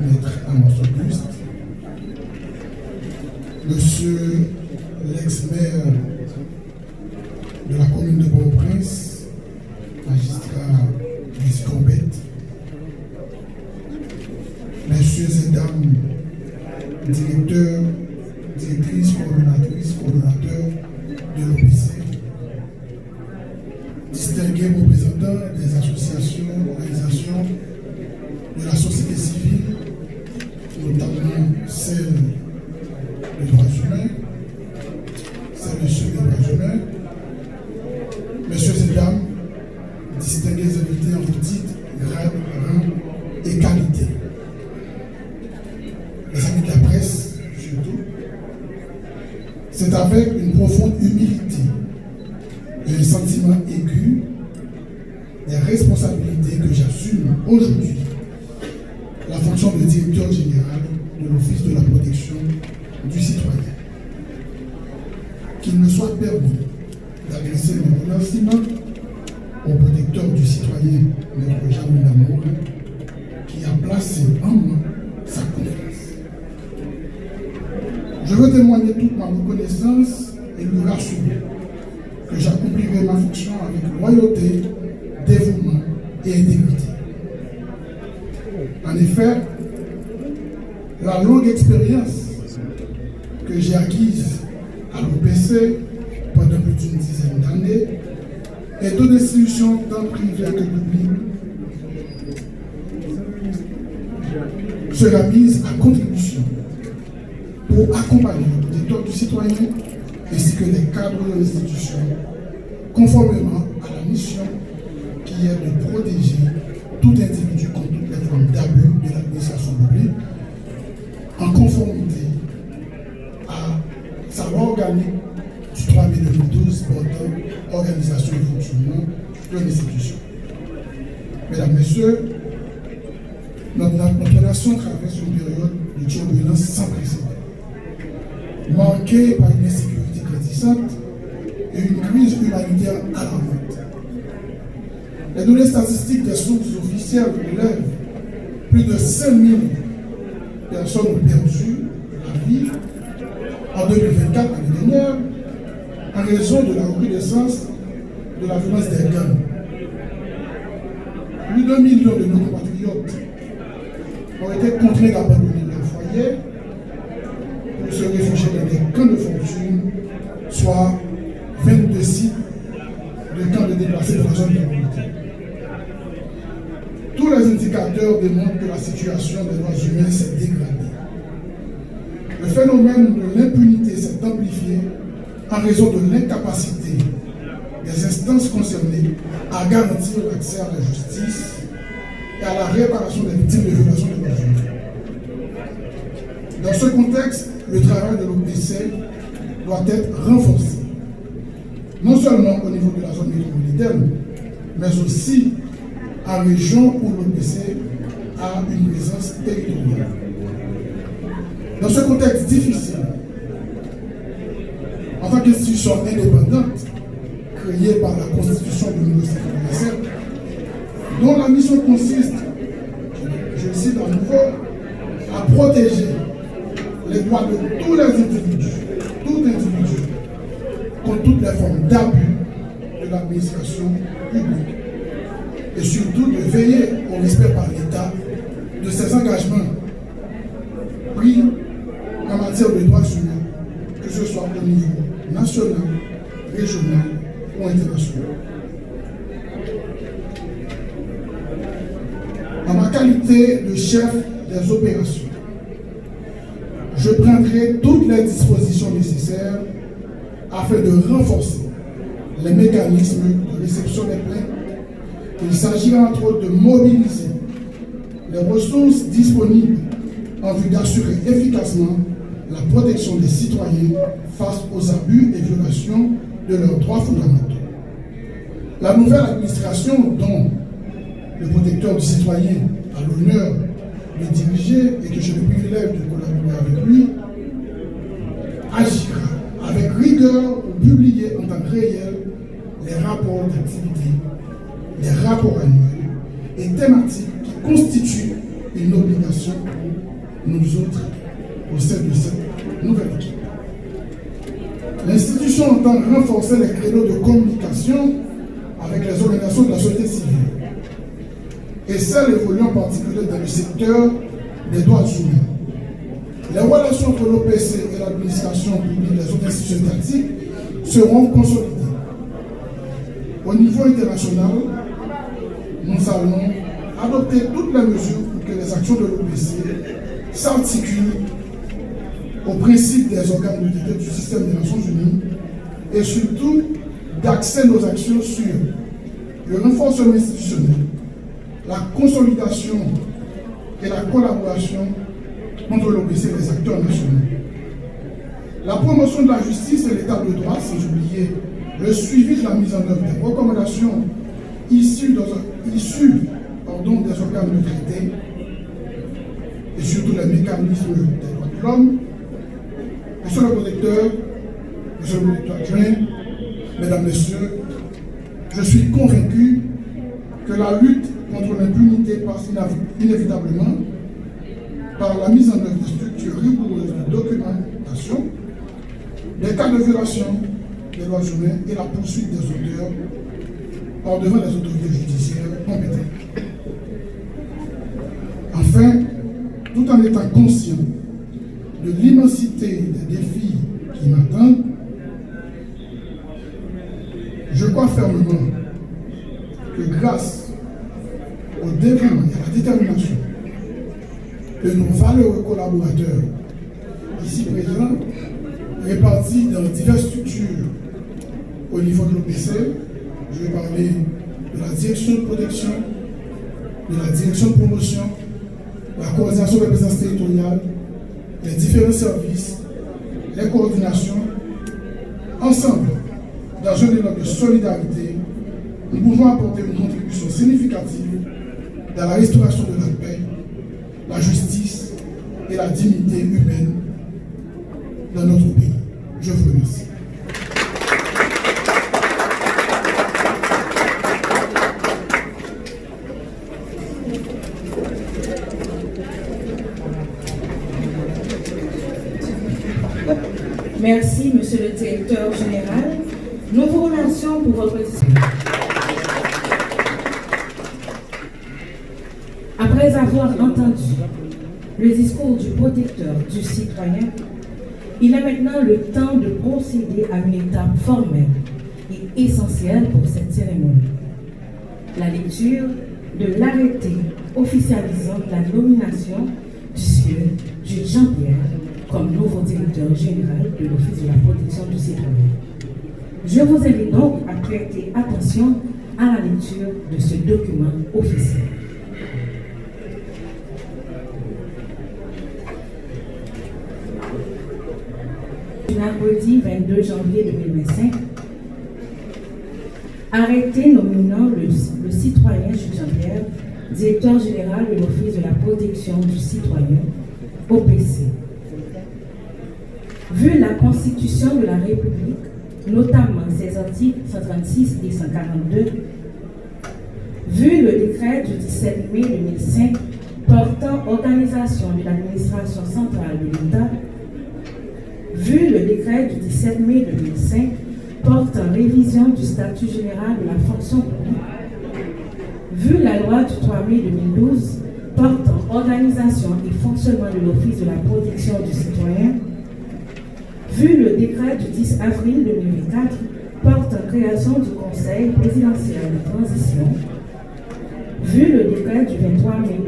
Maître Amos Auguste, Monsieur l'ex-maire de la commune de Port-au-Prince, magistrat Viscombette, Messieurs et dames, directeurs, directrices, coordonnateurs de l'OPC, distingués représentants des associations, organisations de la société civile, notamment celle des droits humains, celle de ceux des droits humains, messieurs et dames, distingués invités en titre, grade, rang et qualité. Les amis de la presse, surtout, c'est avec une profonde humilité et un sentiment aigu des responsabilités que j'assume aujourd'hui la fonction de directeur général de l'Office de la protection du citoyen. Qu'il me soit permis d'adresser mes remerciements au protecteur du citoyen, Maître Jean-Louis Lamour, qui a placé en moi sa confiance. Je veux témoigner toute ma reconnaissance et lui rassurer que j'accomplirai ma fonction avec loyauté, dévouement et intégrité. En effet, la longue expérience que j'ai acquise à l'OPC pendant plus d'une dizaine d'années et d'autres institutions tant privées que publiques sera mise à contribution pour accompagner le protecteur du citoyen ainsi que les cadres de l'institution conformément à la mission qui est de protéger tout individu contre toutes les formes d'abus de l'administration publique en conformité à sa loi organique du 3 mai 2012 portant organisation et fonctionnement de l'institution. Mesdames, Messieurs, notre nation traverse une période de turbulence sans précédent, marquée par une insécurité grandissante et une crise humanitaire alarmante. Les données statistiques des sources officielles relèvent plus de 5000 personnes ont perdu la vie en 2024, l'année dernière, en raison de la recrudescence de la violence des gangs. Plus d'1 million de nos compatriotes ont été contraints d'abandonner leur foyer pour se réfugier dans des camps de fortune, soit 22 sites de camps de déplacés de la zone de mobilité. Tous les indicateurs démontrent que la situation des droits humains s'est dégradée. Le phénomène de l'impunité s'est amplifié en raison de l'incapacité des instances concernées à garantir l'accès à la justice et à la réparation des victimes de violations de droits humains. Dans ce contexte, le travail de l'OPC doit être renforcé, non seulement au niveau de la zone métropolitaine, mais aussi en région où l'OPC a une présence territoriale. Dans ce contexte difficile, en tant qu'institution indépendante, créée par la Constitution de 1987, dont la mission consiste, je le cite à nouveau, à protéger les droits de tous les individus, contre toutes les formes d'abus de l'administration publique, et surtout de veiller au respect par l'État de ses engagements pris en matière de droits humains, que ce soit au niveau national, régional ou international. En ma qualité de chef des opérations, je prendrai toutes les dispositions nécessaires afin de renforcer les mécanismes de réception des plaintes. Il s'agira entre autres de mobiliser les ressources disponibles en vue d'assurer efficacement la protection des citoyens face aux abus et violations de leurs droits fondamentaux. La nouvelle administration dont le protecteur du citoyen a l'honneur de diriger et que j'ai le privilège de collaborer avec lui, agira avec rigueur pour publier en temps réel les rapports d'activité, les rapports annuels et thématiques qui constituent une obligation, nous autres, au sein de cette nouvelle équipe. L'institution entend renforcer les créneaux de communication avec les organisations de la société civile et celles évoluant en particulier dans le secteur des droits humains. Les relations entre l'OPC et l'administration publique des autres institutions étatiques seront consolidées. Au niveau international, nous allons adopter toutes les mesures pour que les actions de l'OPC s'articulent aux principes des organes de du système des Nations Unies et surtout d'axer nos actions sur le renforcement institutionnel, la consolidation et la collaboration entre l'OPC et les acteurs nationaux, la promotion de la justice et l'état de droit, sans oublier le suivi de la mise en œuvre des recommandations issues des organes de traité et surtout les mécanismes des droits de l'homme. Monsieur le protecteur adjoint, mesdames, messieurs, je suis convaincu que la lutte contre l'impunité passe inévitablement par la mise en œuvre de structures rigoureuses de documentation des cas de violation des droits humains et la poursuite des auteurs par devant les autorités judiciaires compétentes. Enfin, tout en étant conscient de l'immensité des défis qui m'attendent, je crois fermement que grâce au dévouement et à la détermination de nos valeureux collaborateurs ici présents, répartis dans diverses structures au niveau de l'OPC, je vais parler de la direction de protection, de la direction de promotion, la coordination des présences territoriales, les différents services, les coordinations. Ensemble, dans un élan de solidarité, nous pouvons apporter une contribution significative dans la restauration de la paix, la justice et la dignité humaine dans notre pays. Je vous remercie. Merci, Monsieur le Directeur Général. Nous vous remercions pour votre discours. Après avoir entendu le discours du protecteur du citoyen, il est maintenant le temps de procéder à une étape formelle et essentielle pour cette cérémonie. La lecture de l'arrêté officialisant la nomination du sieur Jules Jean-Pierre comme nouveau directeur général de l'Office de la protection du citoyen. Je vous invite donc à prêter attention à la lecture de ce document officiel. Mercredi 22 janvier 2025, arrêté nominant le citoyen Jules Jean-Pierre, directeur général de l'Office de la protection du citoyen, OPC. Vu la Constitution de la République, notamment ses articles 136 et 142, vu le décret du 17 mai 2005 portant organisation de l'administration centrale de l'État, vu le décret du 17 mai 2005 portant révision du statut général de la fonction publique, vu la loi du 3 mai 2012 portant organisation et fonctionnement de l'Office de la protection du citoyen, vu le décret du 10 avril 2004 portant création du Conseil présidentiel de transition, vu le décret du 23 mai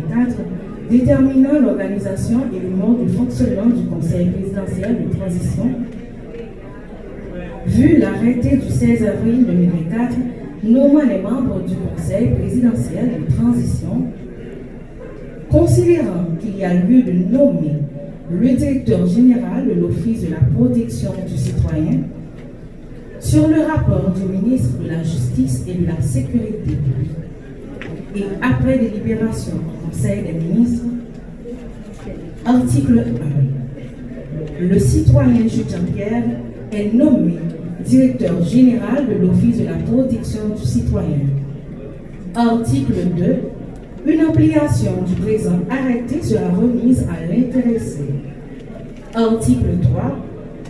2024 déterminant l'organisation et le mode de fonctionnement du Conseil présidentiel de transition, vu l'arrêté du 16 avril 2024 nommant les membres du Conseil présidentiel de transition, considérant qu'il y a lieu de nommer le directeur général de l'Office de la protection du citoyen, sur le rapport du ministre de la Justice et de la Sécurité publique, et après délibération au Conseil des ministres, article 1. Le citoyen Jules Jean-Pierre est nommé directeur général de l'Office de la protection du citoyen. Article 2. Une ampliation du présent arrêté sera remise à l'intéressé. Article 3.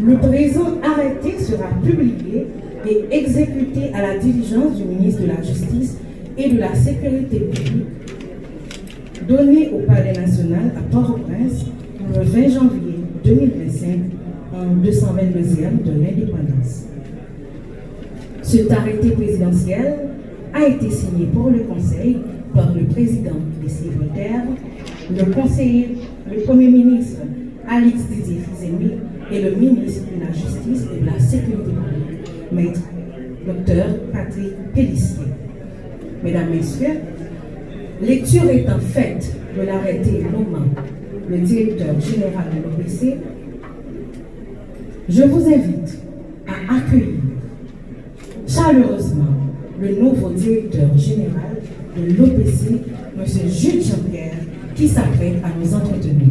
Le présent arrêté sera publié et exécuté à la diligence du ministre de la Justice et de la Sécurité publique, donné au Palais national à Port-au-Prince le 20 janvier 2025 en 222e de l'indépendance. Cet arrêté présidentiel a été signé pour le Conseil par le président Leslie Voltaire, le Premier ministre Alix Didier Fils-Aimé et le ministre de la Justice et de la Sécurité publique, Maître Dr Patrick Pélissier. Mesdames, Messieurs, lecture étant faite de l'arrêté nommant le directeur général de l'OPC, je vous invite à accueillir chaleureusement le nouveau directeur général de l'OPC, M. Jules Jean-Pierre, qui s'apprête à nous entretenir.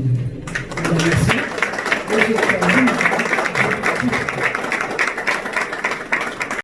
Mesdames et Messieurs, le directeur général.